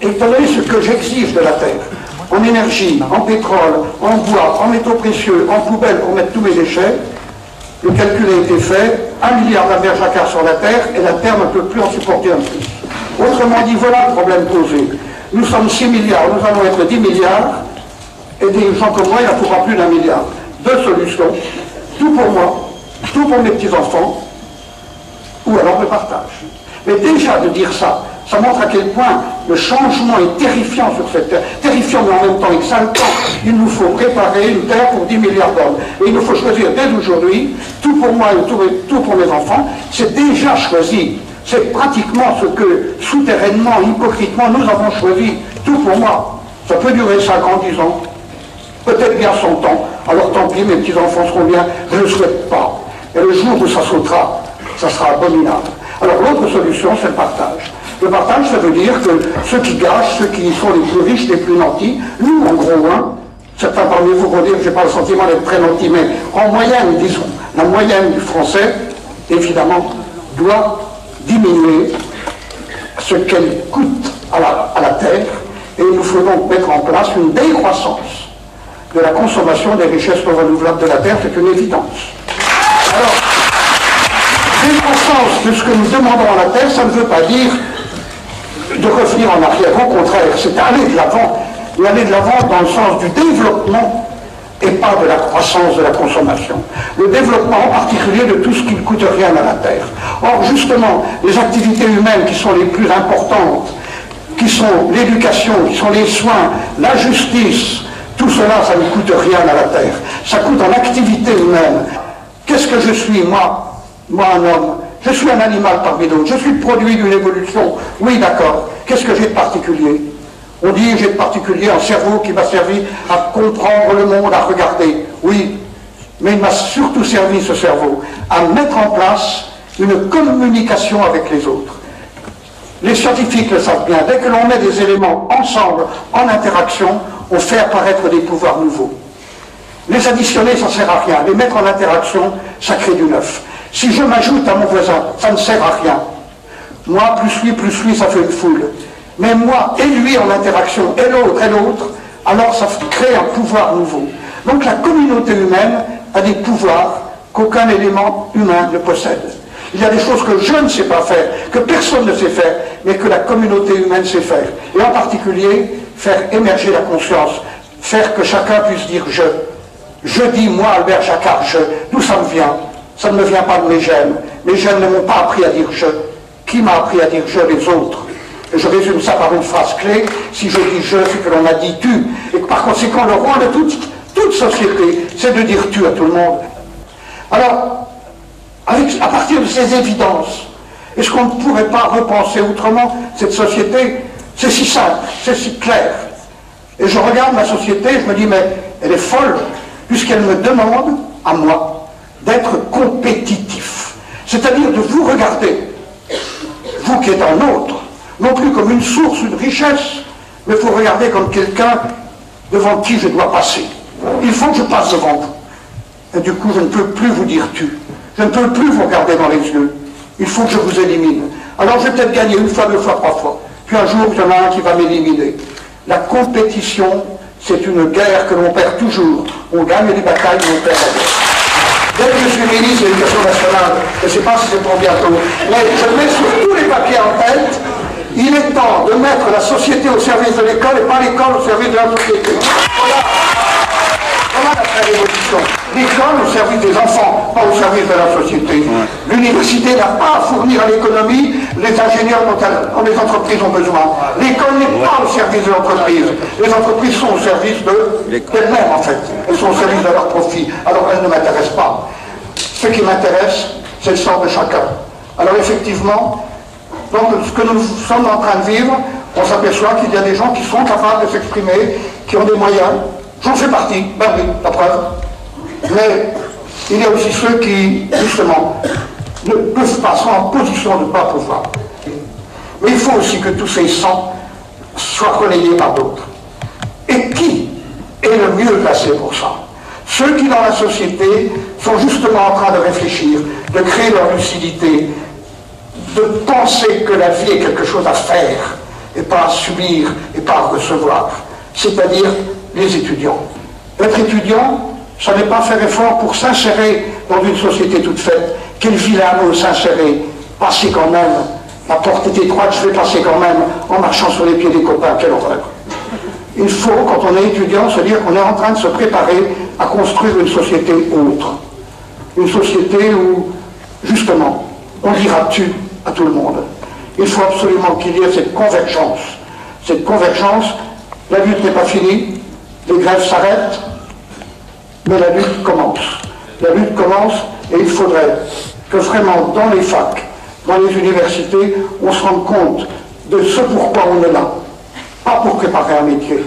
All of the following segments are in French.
Étant donné ce que j'exige de la Terre, en énergie, en pétrole, en bois, en métaux précieux, en poubelle pour mettre tous mes déchets, le calcul a été fait, 1 milliard d'Albert Jacquard sur la Terre, et la Terre ne peut plus en supporter un plus. Autrement dit, voilà le problème posé. Nous sommes 6 milliards, nous allons être 10 milliards, et des gens comme moi, il n'en faudra plus d'1 milliard. Deux solutions, tout pour moi, tout pour mes petits-enfants, ou alors le partage. Mais déjà de dire ça, ça montre à quel point le changement est terrifiant sur cette terre. Terrifiant mais en même temps exaltant. Il nous faut préparer une terre pour 10 milliards d'hommes. Et il nous faut choisir dès aujourd'hui, tout pour moi et tout pour mes enfants. C'est déjà choisi. C'est pratiquement ce que, souterrainement, hypocritement, nous avons choisi. Tout pour moi. Ça peut durer 5 ans, 10 ans. Peut-être bien 100 ans. Alors tant pis, mes petits-enfants seront bien. Je ne le souhaite pas. Et le jour où ça sautera, ça sera abominable. Alors l'autre solution, c'est le partage. Le partage, ça veut dire que ceux qui gâchent, ceux qui sont les plus riches, les plus nantis, nous, en gros, certains parmi vous vont dire que je n'ai pas le sentiment d'être très nanti, mais en moyenne, disons, la moyenne du français, évidemment, doit diminuer ce qu'elle coûte à la terre, et il nous faut donc mettre en place une décroissance de la consommation des richesses non renouvelables de la terre, c'est une évidence. Alors, décroissance de ce que nous demandons à la terre, ça ne veut pas dire de revenir en arrière, au contraire, c'est aller de l'avant, et aller de l'avant dans le sens du développement et pas de la croissance de la consommation. Le développement en particulier de tout ce qui ne coûte rien à la terre. Or, justement, les activités humaines qui sont les plus importantes, qui sont l'éducation, qui sont les soins, la justice, tout cela, ça ne coûte rien à la terre. Ça coûte en activité humaine. Qu'est-ce que je suis, moi un homme? Je suis un animal parmi d'autres, je suis le produit d'une évolution. Oui, d'accord. Qu'est-ce que j'ai de particulier? On dit j'ai de particulier un cerveau qui m'a servi à comprendre le monde, à regarder. Oui, mais il m'a surtout servi, ce cerveau, à mettre en place une communication avec les autres. Les scientifiques le savent bien, dès que l'on met des éléments ensemble, en interaction, on fait apparaître des pouvoirs nouveaux. Les additionner, ça ne sert à rien. Les mettre en interaction, ça crée du neuf. Si je m'ajoute à mon voisin, ça ne sert à rien. Moi, plus lui, ça fait une foule. Mais moi et lui en interaction, et l'autre, alors ça crée un pouvoir nouveau. Donc la communauté humaine a des pouvoirs qu'aucun élément humain ne possède. Il y a des choses que je ne sais pas faire, que personne ne sait faire, mais que la communauté humaine sait faire. Et en particulier, faire émerger la conscience, faire que chacun puisse dire je. Je dis, moi, Albert Jacquard, je. D'où ça me vient? Ça ne me vient pas de mes gènes. Mes gènes ne m'ont pas appris à dire je. Qui m'a appris à dire je? Les autres. Et je résume ça par une phrase clé. Si je dis je, c'est que l'on a dit tu. Et que par conséquent, le rôle de toute société, c'est de dire tu à tout le monde. Alors, à partir de ces évidences, est-ce qu'on ne pourrait pas repenser autrement cette société? C'est si simple, c'est si clair. Et je regarde ma société, je me dis, mais elle est folle, puisqu'elle me demande, à moi, d'être compétitif. C'est-à-dire de vous regarder, vous qui êtes un autre, non plus comme une source, une richesse, mais vous regarder comme quelqu'un devant qui je dois passer. Il faut que je passe devant vous. Et du coup, je ne peux plus vous dire tu. Je ne peux plus vous regarder dans les yeux. Il faut que je vous élimine. Alors je vais peut-être gagner une fois, deux fois, trois fois. Puis un jour, il y en a un qui va m'éliminer. La compétition, c'est une guerre que l'on perd toujours. On gagne des batailles, mais on perd la guerre. Dès que je suis ministre de l'Éducation nationale, je ne sais pas si c'est pour bientôt, mais je mets sur tous les papiers en tête, il est temps de mettre la société au service de l'école et pas l'école au service de la société. Voilà la vraie révolution. L'école au service des enfants, pas au service de la société. L'université n'a pas à fournir à l'économie les ingénieurs dont les entreprises ont besoin. L'école n'est pas au service de l'entreprise. Les entreprises sont au service d'elles-mêmes, en fait. Elles sont au service de leur profit. Alors elles ne m'intéressent pas. Ce qui m'intéresse, c'est le sort de chacun. Alors effectivement, donc, ce que nous sommes en train de vivre, on s'aperçoit qu'il y a des gens qui sont capables de s'exprimer, qui ont des moyens. J'en fais partie, ben oui, la preuve. Mais il y a aussi ceux qui, justement, ne peuvent pas, sont en position de ne pas pouvoir. Mais il faut aussi que tous ces sangs soient relayés par d'autres. Et qui est le mieux placé pour ça? Ceux qui, dans la société, sont justement en train de réfléchir, de créer leur lucidité, de penser que la vie est quelque chose à faire, et pas à subir et pas à recevoir, c'est-à-dire les étudiants. Être étudiant, ça n'est pas faire effort pour s'insérer dans une société toute faite. Quel vilain mot, s'insérer, passer quand même, la porte est étroite, je vais passer quand même en marchant sur les pieds des copains, quelle horreur. Il faut, quand on est étudiant, se dire qu'on est en train de se préparer à construire une société autre. Une société où, justement, on dira tu à tout le monde. Il faut absolument qu'il y ait cette convergence. Cette convergence, la lutte n'est pas finie, les grèves s'arrêtent, mais la lutte commence. La lutte commence et il faudrait que vraiment dans les facs, dans les universités, on se rende compte de ce pourquoi on est là. Pas pour préparer un métier,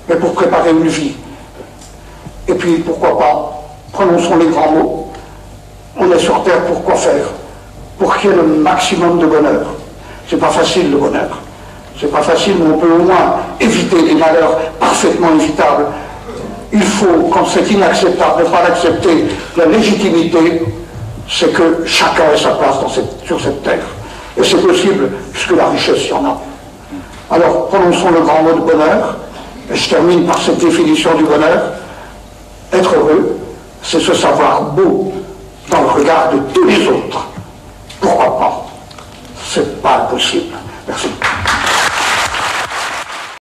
mais pour préparer une vie. Et puis, pourquoi pas, prononçons les grands mots. On est sur Terre pour quoi faire? Pour qu'il y ait le maximum de bonheur. C'est pas facile le bonheur. C'est pas facile, mais on peut au moins éviter des malheurs parfaitement évitables. Il faut, quand c'est inacceptable, ne pas l'accepter. La légitimité, c'est que chacun ait sa place sur cette terre. Et c'est possible, puisque la richesse y en a. Alors, prononçons le grand mot de bonheur, et je termine par cette définition du bonheur. Être heureux, c'est se savoir beau dans le regard de tous les autres. Pourquoi pas? C'est pas possible. Merci.